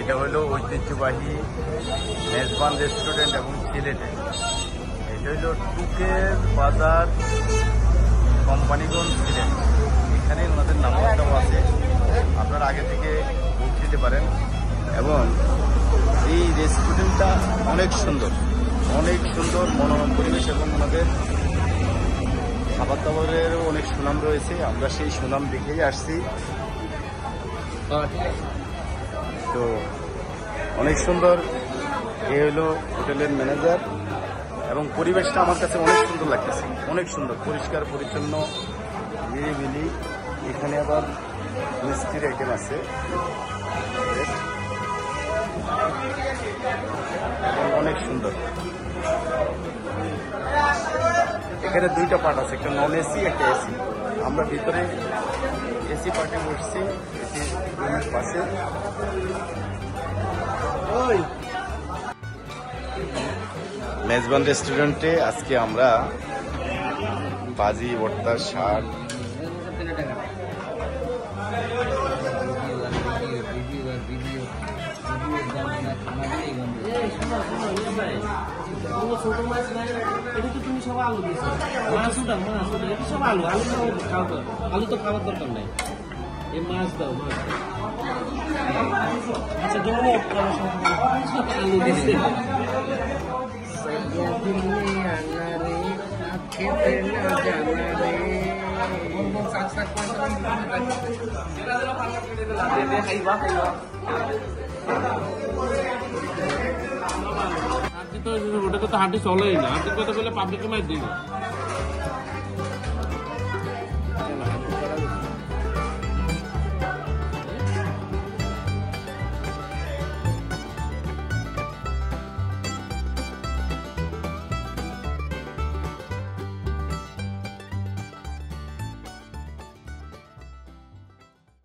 এটা হলো ঐতিহ্যবাহী মেজবান রেস্টুরেন্ট এবং সিলেটে। এটা হলো টুকের বাজার, কোম্পানিগঞ্জ, সিলেট। এখানে ওনাদের নাম্বারটাও আছে, আপনারা আগে থেকে বুক দিতে পারেন। এবং এই রেস্টুরেন্টটা অনেক সুন্দর, অনেক সুন্দর, মনোরম পরিবেশ এবং ওনাদের খাবার দাবারেরও অনেক সুনাম রয়েছে। আমরা সেই সুনাম দেখেই আসছি। তো অনেক সুন্দর। এ হলো হোটেলের ম্যানেজার এবং পরিবেশটা আমার কাছে অনেক সুন্দর লাগতেছে, অনেক সুন্দর, পরিষ্কার পরিচ্ছন্ন, নিরিবিলি। এখানে আবার মিষ্টির আইটেম আছে এবং অনেক সুন্দর। এখানে দুইটা পার্ট আছে, একটা নন এসি, একটা এসি। আমরা ভিতরে এসি পার্টে বসছি, এসি রুমের পাশে। মেজবান রেস্টুরেন্টে আজকে আমরা বাজি, ভর্তা, শাক, তুমি সব আলু দিয়েছো, মাছ উঠাও, মাছ উঠাও, এটা সব আলু, আলু খাও তো, আলু তো খাওয়ার দরকার নাই, এই মাছ দাও, মাছ দাও। আচ্ছা ধরো আলু দিচ্ছে। ওটাকে তো হাঁটি চলেই না, হাঁটির কথা বলে পাবলিকে মার দিবে।